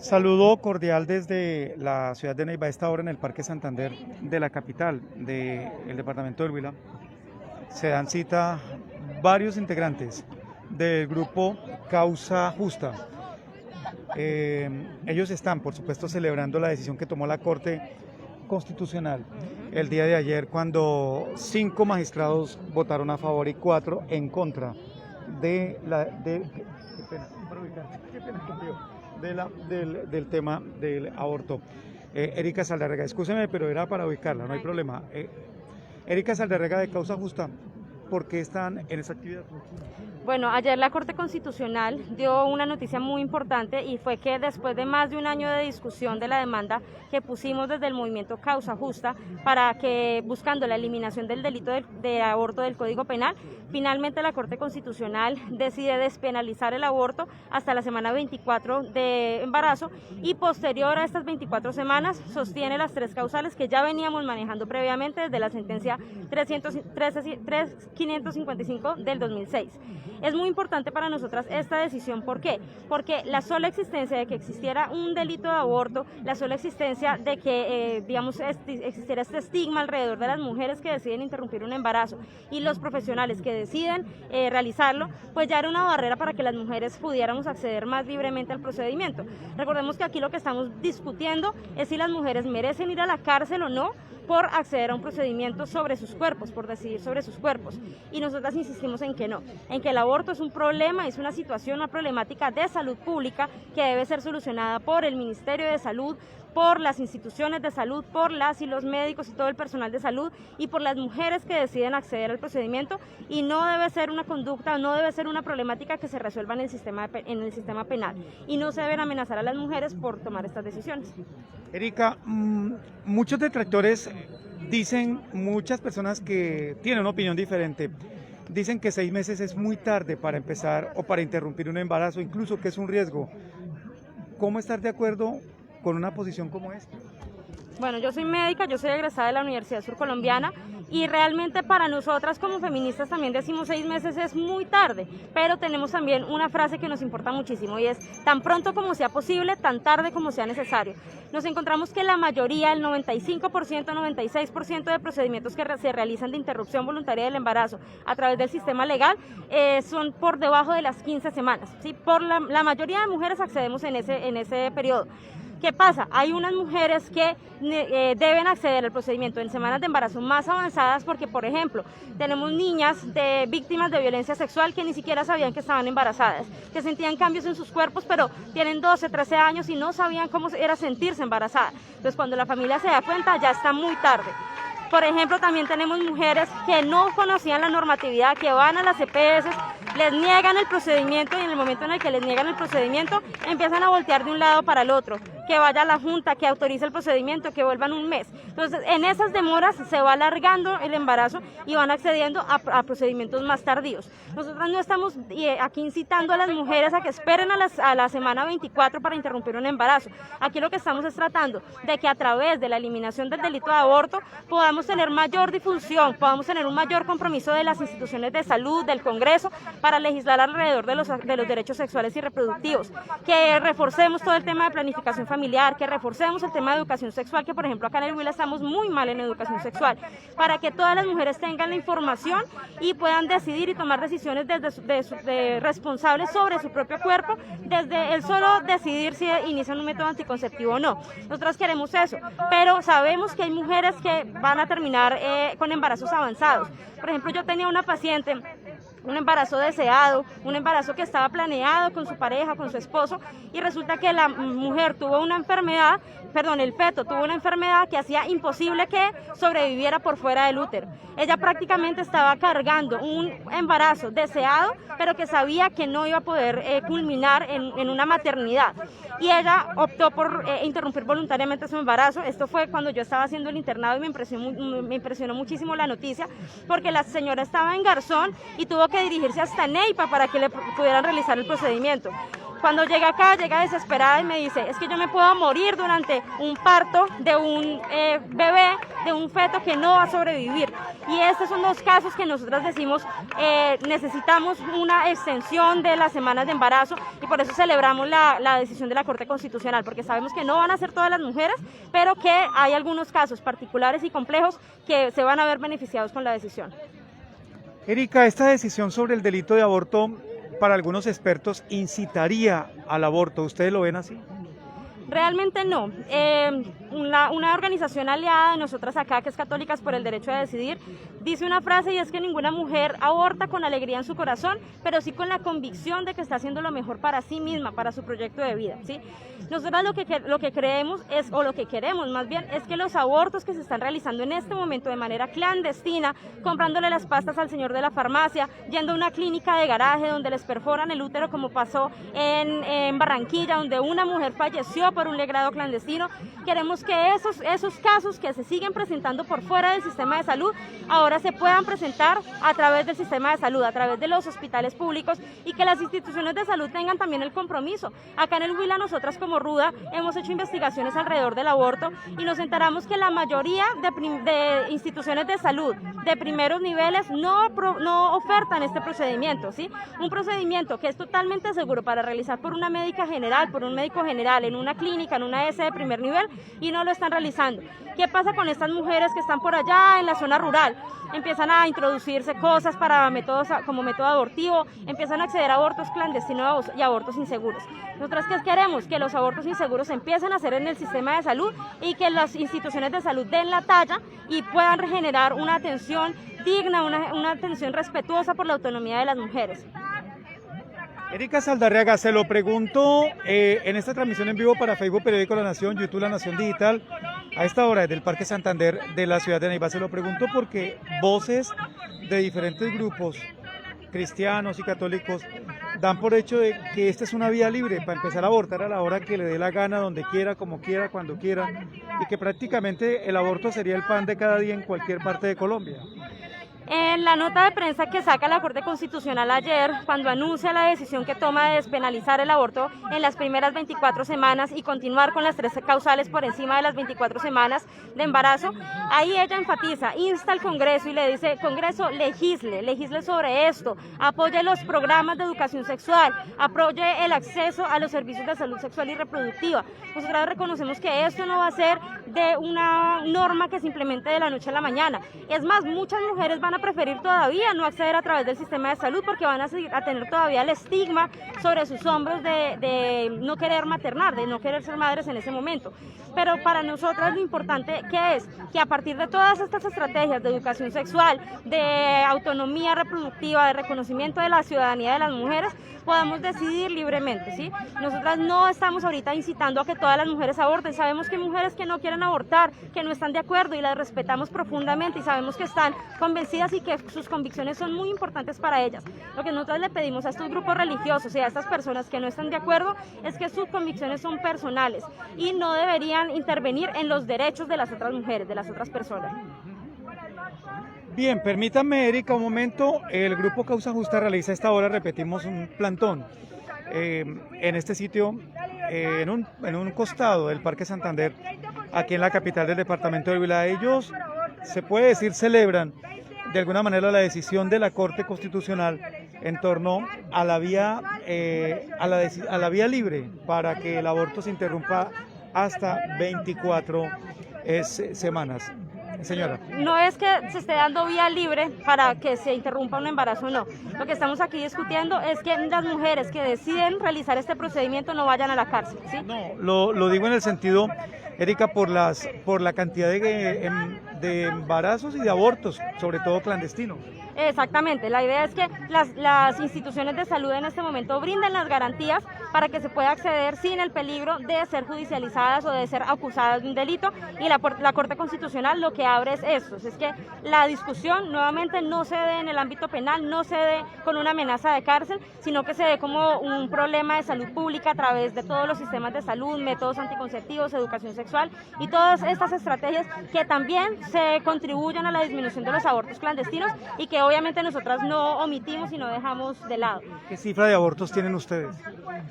Saludo cordial desde la ciudad de Neiva, a esta hora en el Parque Santander de la capital del departamento del Huila. Se dan cita varios integrantes del grupo Causa Justa. Ellos están, por supuesto, celebrando la decisión que tomó la Corte Constitucional el día de ayer, cuando 5 magistrados votaron a favor y 4 en contra del tema del aborto. Erika Saldarriaga, escúcheme, pero era para ubicarla, no hay problema. Erika Saldarriaga, de Causa Justa, ¿por qué están en esa actividad? Bueno, ayer la Corte Constitucional dio una noticia muy importante, y fue que después de más de un año de discusión de la demanda que pusimos desde el movimiento Causa Justa buscando la eliminación del delito de aborto del Código Penal, finalmente la Corte Constitucional decide despenalizar el aborto hasta la semana 24 de embarazo, y posterior a estas 24 semanas sostiene las 3 causales que ya veníamos manejando previamente desde la sentencia 555 del 2006. Es muy importante para nosotras esta decisión. ¿Por qué? Porque la sola existencia de que existiera un delito de aborto, la sola existencia de que existiera este estigma alrededor de las mujeres que deciden interrumpir un embarazo y los profesionales que deciden realizarlo, pues ya era una barrera para que las mujeres pudiéramos acceder más libremente al procedimiento. Recordemos que aquí lo que estamos discutiendo es si las mujeres merecen ir a la cárcel o no por acceder a un procedimiento sobre sus cuerpos, por decidir sobre sus cuerpos. Y nosotras insistimos en que no, en que el aborto es un problema, es una situación, una problemática de salud pública que debe ser solucionada por el Ministerio de Salud, por las instituciones de salud, por las y los médicos y todo el personal de salud, y por las mujeres que deciden acceder al procedimiento, y no debe ser una conducta, no debe ser una problemática que se resuelva en el sistema penal, y no se deben amenazar a las mujeres por tomar estas decisiones. Erika, muchos detractores dicen, muchas personas que tienen una opinión diferente, dicen que 6 meses es muy tarde para empezar o para interrumpir un embarazo, incluso que es un riesgo. ¿Cómo estar de acuerdo con una posición como esta? Bueno, yo soy médica, yo soy egresada de la Universidad Surcolombiana, y realmente para nosotras como feministas también decimos 6 meses es muy tarde, pero tenemos también una frase que nos importa muchísimo, y es: tan pronto como sea posible, tan tarde como sea necesario. Nos encontramos que la mayoría, el 95%, 96% de procedimientos que se realizan de interrupción voluntaria del embarazo a través del sistema legal son por debajo de las 15 semanas, ¿sí? La mayoría de mujeres accedemos en ese periodo. ¿Qué pasa? Hay unas mujeres que deben acceder al procedimiento en semanas de embarazo más avanzadas porque, por ejemplo, tenemos niñas víctimas de violencia sexual que ni siquiera sabían que estaban embarazadas, que sentían cambios en sus cuerpos, pero tienen 12, 13 años y no sabían cómo era sentirse embarazada. Entonces, cuando la familia se da cuenta, ya está muy tarde. Por ejemplo, también tenemos mujeres que no conocían la normatividad, que van a las EPS, les niegan el procedimiento, y en el momento en el que les niegan el procedimiento empiezan a voltear de un lado para el otro, que vaya a la junta, que autorice el procedimiento, que vuelvan un mes. Entonces, en esas demoras se va alargando el embarazo y van accediendo a procedimientos más tardíos. Nosotros no estamos aquí incitando a las mujeres a que esperen a la semana 24 para interrumpir un embarazo. Aquí lo que estamos es tratando de que a través de la eliminación del delito de aborto podamos tener mayor difusión, podamos tener un mayor compromiso de las instituciones de salud, del Congreso, para legislar alrededor de los derechos sexuales y reproductivos, que reforcemos todo el tema de planificación familiar, que reforcemos el tema de educación sexual, que por ejemplo acá en el Huila estamos muy mal en educación sexual, para que todas las mujeres tengan la información y puedan decidir y tomar decisiones responsables sobre su propio cuerpo, desde el solo decidir si inician un método anticonceptivo o no. Nosotros queremos eso, pero sabemos que hay mujeres que van a terminar con embarazos avanzados. Por ejemplo, yo tenía una paciente, un embarazo deseado, un embarazo que estaba planeado con su pareja, con su esposo, y resulta que la mujer tuvo una enfermedad, el feto tuvo una enfermedad que hacía imposible que sobreviviera por fuera del útero. Ella prácticamente estaba cargando un embarazo deseado, pero que sabía que no iba a poder culminar en una maternidad. Y ella optó por interrumpir voluntariamente su embarazo. Esto fue cuando yo estaba haciendo el internado, y me impresionó muchísimo la noticia, porque la señora estaba en Garzón y tuvo que dirigirse hasta Neiva para que le pudieran realizar el procedimiento. Cuando llega acá, llega desesperada y me dice, es que yo me puedo morir durante un parto de un bebé, de un feto que no va a sobrevivir. Y estos son los casos que nosotras decimos, necesitamos una extensión de las semanas de embarazo, y por eso celebramos la decisión de la Corte Constitucional, porque sabemos que no van a ser todas las mujeres, pero que hay algunos casos particulares y complejos que se van a ver beneficiados con la decisión. Erika, esta decisión sobre el delito de aborto para algunos expertos incitaría al aborto. ¿Ustedes lo ven así? Realmente no. Una organización aliada de nosotras acá, que es Católicas por el Derecho a Decidir, dice una frase, y es que ninguna mujer aborta con alegría en su corazón, pero sí con la convicción de que está haciendo lo mejor para sí misma, para su proyecto de vida, ¿sí? Nosotras lo que creemos es, o lo que queremos más bien, es que los abortos que se están realizando en este momento de manera clandestina, comprándole las pastas al señor de la farmacia, yendo a una clínica de garaje donde les perforan el útero, como pasó en Barranquilla, donde una mujer falleció por un legrado clandestino. Queremos que esos casos que se siguen presentando por fuera del sistema de salud ahora se puedan presentar a través del sistema de salud, a través de los hospitales públicos, y que las instituciones de salud tengan también el compromiso. Acá en el Huila, nosotras como RUDA hemos hecho investigaciones alrededor del aborto y nos enteramos que la mayoría de instituciones de salud de primeros niveles no ofertan este procedimiento, ¿sí? Un procedimiento que es totalmente seguro para realizar por una médica general, por un médico general, en una clínica, en una ES de primer nivel, y no lo están realizando. ¿Qué pasa con estas mujeres que están por allá en la zona rural? Empiezan a introducirse cosas para como método abortivo, empiezan a acceder a abortos clandestinos y abortos inseguros. Nosotros, ¿qué queremos? Que los abortos inseguros empiecen a hacer en el sistema de salud, y que las instituciones de salud den la talla y puedan regenerar una atención digna, una atención respetuosa por la autonomía de las mujeres. Erika Saldarriaga, se lo pregunto en esta transmisión en vivo para Facebook, Periódico La Nación, YouTube La Nación Digital, a esta hora desde el Parque Santander de la ciudad de Neiva. Se lo pregunto porque voces de diferentes grupos, cristianos y católicos, dan por hecho de que esta es una vía libre para empezar a abortar a la hora que le dé la gana, donde quiera, como quiera, cuando quiera, y que prácticamente el aborto sería el pan de cada día en cualquier parte de Colombia. En la nota de prensa que saca la Corte Constitucional ayer, cuando anuncia la decisión que toma de despenalizar el aborto en las primeras 24 semanas y continuar con las 13 causales por encima de las 24 semanas de embarazo, ahí ella enfatiza, insta al Congreso y le dice: Congreso, legisle sobre esto, apoye los programas de educación sexual, apoye el acceso a los servicios de salud sexual y reproductiva. Nosotros reconocemos que esto no va a ser de una norma que se implemente de la noche a la mañana. Es más, muchas mujeres van a preferir todavía no acceder a través del sistema de salud, porque van a tener todavía el estigma sobre sus hombros de no querer maternar, de no querer ser madres en ese momento. Pero para nosotras lo importante que es que a partir de todas estas estrategias de educación sexual, de autonomía reproductiva, de reconocimiento de la ciudadanía de las mujeres, podamos decidir libremente, ¿sí? Nosotras no estamos ahorita incitando a que todas las mujeres aborten. Sabemos que hay mujeres que no quieren abortar, que no están de acuerdo, y las respetamos profundamente, y sabemos que están convencidas y que sus convicciones son muy importantes para ellas. Lo que nosotros le pedimos a estos grupos religiosos y a estas personas que no están de acuerdo es que sus convicciones son personales y no deberían intervenir en los derechos de las otras mujeres, de las otras personas. Bien, permítanme, Erika, un momento. El Grupo Causa Justa realiza a esta hora, repetimos, un plantón en este sitio, en un costado del Parque Santander, aquí en la capital del departamento de Huila. Ellos, se puede decir, celebran de alguna manera la decisión de la Corte Constitucional en torno a la vía, a la vía libre para que el aborto se interrumpa hasta 24 semanas. Señora. No es que se esté dando vía libre para que se interrumpa un embarazo, no. Lo que estamos aquí discutiendo es que las mujeres que deciden realizar este procedimiento no vayan a la cárcel, ¿sí? No, lo digo en el sentido, Erika, por la cantidad de embarazos y de abortos, sobre todo clandestinos. Exactamente, la idea es que las instituciones de salud en este momento brinden las garantías para que se pueda acceder sin el peligro de ser judicializadas o de ser acusadas de un delito, y la Corte Constitucional lo que abre es esto, es que la discusión nuevamente no se dé en el ámbito penal, no se dé con una amenaza de cárcel, sino que se dé como un problema de salud pública a través de todos los sistemas de salud, métodos anticonceptivos, educación sexual y todas estas estrategias que también se contribuyen a la disminución de los abortos clandestinos y que obviamente nosotras no omitimos y no dejamos de lado. ¿Qué cifra de abortos tienen ustedes?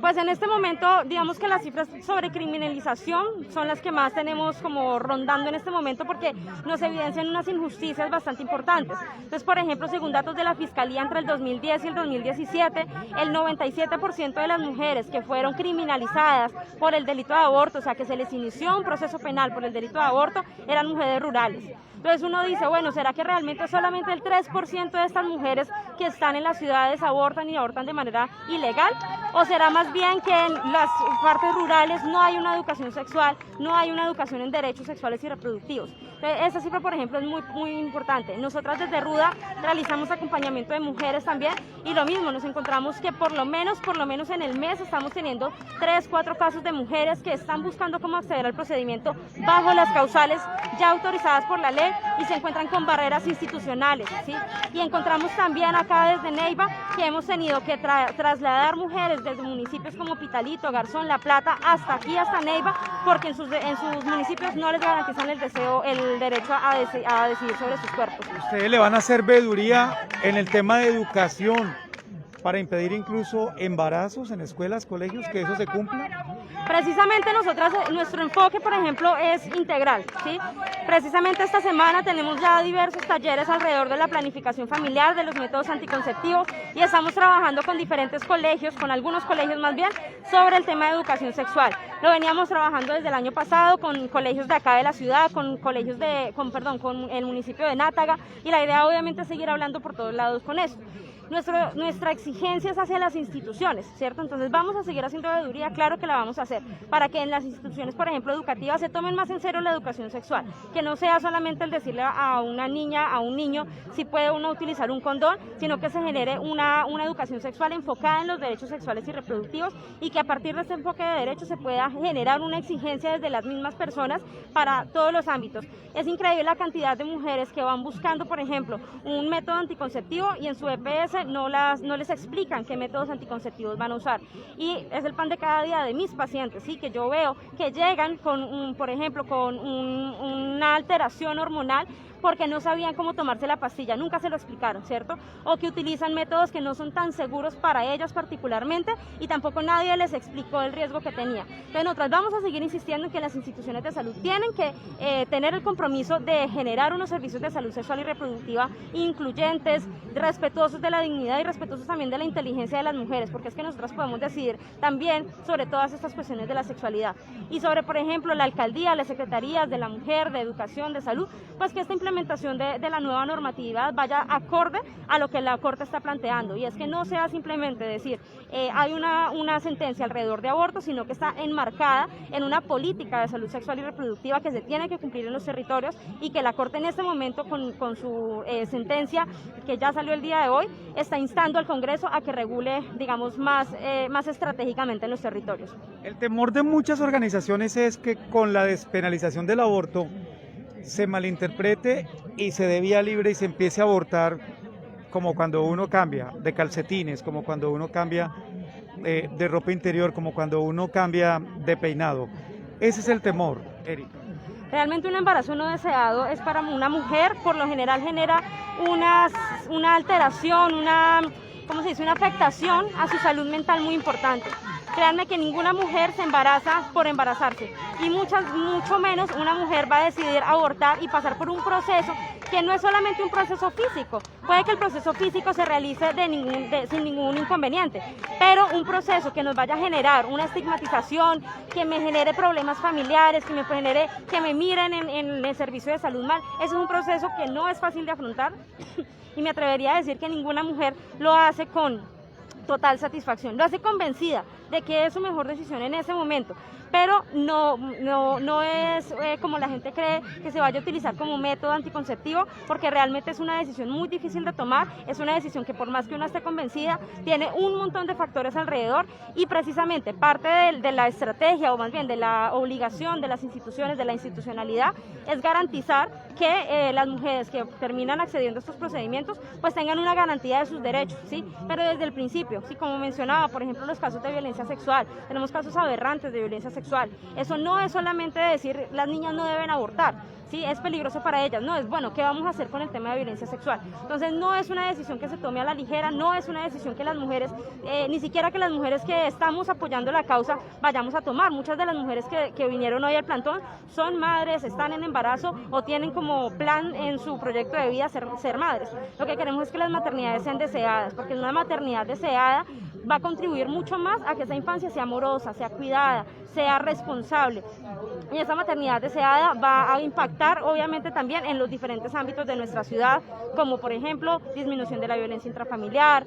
Pues en este momento, digamos que las cifras sobre criminalización son las que más tenemos como rondando en este momento porque nos evidencian unas injusticias bastante importantes. Entonces, por ejemplo, según datos de la Fiscalía entre el 2010 y el 2017, el 97% de las mujeres que fueron criminalizadas por el delito de aborto, o sea, que se les inició un proceso penal por el delito de aborto, eran mujeres rurales. Entonces uno dice, bueno, ¿será que realmente solamente el 3% de estas mujeres que están en las ciudades abortan y abortan de manera ilegal? ¿O será más bien que en las partes rurales no hay una educación sexual, no hay una educación en derechos sexuales y reproductivos? Entonces, esa cifra, por ejemplo, es muy importante. Nosotras desde Ruda realizamos acompañamiento de mujeres también y lo mismo, nos encontramos que por lo menos en el mes estamos teniendo 3, 4 casos de mujeres que están buscando cómo acceder al procedimiento bajo las causales ya autorizadas por la ley y se encuentran con barreras institucionales, ¿sí? Y encontramos también acá desde Neiva que hemos tenido que trasladar mujeres desde municipios como Pitalito, Garzón, La Plata, hasta aquí, hasta Neiva, porque en sus municipios no les garantizan el derecho a decidir sobre sus cuerpos. Ustedes le van a hacer veeduría en el tema de educación para impedir incluso embarazos en escuelas, colegios, que eso se cumpla. Precisamente nosotras, nuestro enfoque, por ejemplo, es integral, ¿sí? Precisamente esta semana tenemos ya diversos talleres alrededor de la planificación familiar, de los métodos anticonceptivos y estamos trabajando con diferentes colegios, con algunos colegios más bien, sobre el tema de educación sexual. Lo veníamos trabajando desde el año pasado con colegios de acá de la ciudad, con el municipio de Nátaga y la idea obviamente es seguir hablando por todos lados con eso. Nuestra exigencia es hacia las instituciones, ¿cierto? Entonces vamos a seguir haciendo veeduría, claro que la vamos a hacer, para que en las instituciones, por ejemplo, educativas, se tomen más en serio la educación sexual, que no sea solamente el decirle a una niña, a un niño, si puede uno utilizar un condón, sino que se genere una educación sexual enfocada en los derechos sexuales y reproductivos y que a partir de este enfoque de derechos se pueda generar una exigencia desde las mismas personas para todos los ámbitos. Es increíble la cantidad de mujeres que van buscando, por ejemplo, un método anticonceptivo y en su EPS no les explican qué métodos anticonceptivos van a usar. Y es el pan de cada día de mis pacientes, ¿sí? Que yo veo que llegan con, por ejemplo, con una alteración hormonal porque no sabían cómo tomarse la pastilla, nunca se lo explicaron, ¿cierto? O que utilizan métodos que no son tan seguros para ellas particularmente y tampoco nadie les explicó el riesgo que tenía. Entonces nosotros vamos a seguir insistiendo en que las instituciones de salud tienen que tener el compromiso de generar unos servicios de salud sexual y reproductiva incluyentes, respetuosos de la dignidad y respetuosos también de la inteligencia de las mujeres, porque es que nosotras podemos decidir también sobre todas estas cuestiones de la sexualidad y sobre, por ejemplo, la alcaldía, las secretarías de la mujer, de educación, de salud, pues que esta implementación de la nueva normatividad vaya acorde a lo que la Corte está planteando y es que no sea simplemente decir hay una sentencia alrededor de aborto, sino que está enmarcada en una política de salud sexual y reproductiva que se tiene que cumplir en los territorios y que la Corte en este momento con su sentencia que ya salió el día de hoy está instando al Congreso a que regule, digamos, más estratégicamente en los territorios. El temor de muchas organizaciones es que con la despenalización del aborto se malinterprete y se dé vía libre y se empiece a abortar como cuando uno cambia de calcetines, como cuando uno cambia de ropa interior, como cuando uno cambia de peinado. Ese es el temor, Erika. Realmente un embarazo no deseado es para una mujer, por lo general genera una alteración, una afectación a su salud mental muy importante. Créanme que ninguna mujer se embaraza por embarazarse y mucho menos una mujer va a decidir abortar y pasar por un proceso que no es solamente un proceso físico. Puede que el proceso físico se realice sin ningún inconveniente, pero un proceso que nos vaya a generar una estigmatización, que me genere problemas familiares, que me miren en el servicio de salud mal, ese es un proceso que no es fácil de afrontar y me atrevería a decir que ninguna mujer lo hace con total satisfacción, lo hace convencida de que es su mejor decisión en ese momento, pero no es como la gente cree que se vaya a utilizar como método anticonceptivo, porque realmente es una decisión muy difícil de tomar, es una decisión que por más que uno esté convencida, tiene un montón de factores alrededor y precisamente parte de la estrategia o más bien de la obligación de las instituciones, de la institucionalidad, es garantizar que las mujeres que terminan accediendo a estos procedimientos pues tengan una garantía de sus derechos, ¿sí? Pero desde el principio, ¿sí? Como mencionaba, por ejemplo, los casos de violencia sexual, tenemos casos aberrantes de violencia sexual. Eso no es solamente decir las niñas no deben abortar, ¿sí? Es peligroso para ellas, no es bueno, ¿qué vamos a hacer con el tema de violencia sexual? Entonces no es una decisión que se tome a la ligera, no es una decisión que las mujeres, ni siquiera que las mujeres que estamos apoyando la causa vayamos a tomar. Muchas de las mujeres que vinieron hoy al plantón son madres, están en embarazo o tienen como plan en su proyecto de vida ser madres. Lo que queremos es que las maternidades sean deseadas, porque una maternidad deseada va a contribuir mucho más a que esa infancia sea amorosa, sea cuidada, sea responsable. Y esa maternidad deseada va a impactar obviamente también en los diferentes ámbitos de nuestra ciudad, como por ejemplo disminución de la violencia intrafamiliar,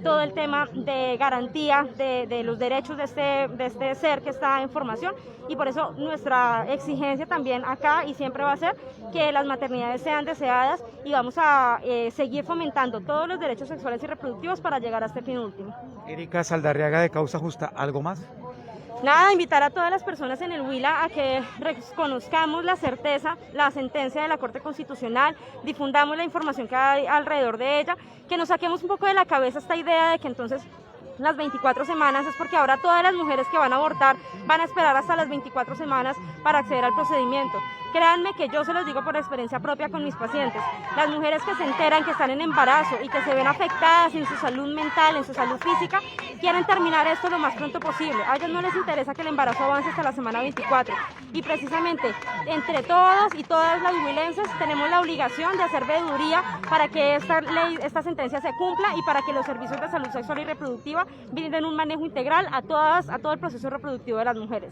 todo el tema de garantía de los derechos de este ser que está en formación, y por eso nuestra exigencia también acá y siempre va a ser que las maternidades sean deseadas, y vamos a seguir fomentando todos los derechos sexuales y reproductivos para llegar a este fin último. Erika Saldarriaga de Causa Justa, ¿algo más? Nada, invitar a todas las personas en el Huila a que reconozcamos la certeza, la sentencia de la Corte Constitucional, difundamos la información que hay alrededor de ella, que nos saquemos un poco de la cabeza esta idea de que entonces las 24 semanas es porque ahora todas las mujeres que van a abortar van a esperar hasta las 24 semanas para acceder al procedimiento. Créanme que yo se los digo por experiencia propia con mis pacientes. Las mujeres que se enteran que están en embarazo y que se ven afectadas en su salud mental, en su salud física, quieren terminar esto lo más pronto posible. A ellas no les interesa que el embarazo avance hasta la semana 24. Y precisamente entre todos y todas las huilenses tenemos la obligación de hacer veeduría para que esta sentencia se cumpla y para que los servicios de salud sexual y reproductiva brinden un manejo integral a todo el proceso reproductivo de las mujeres.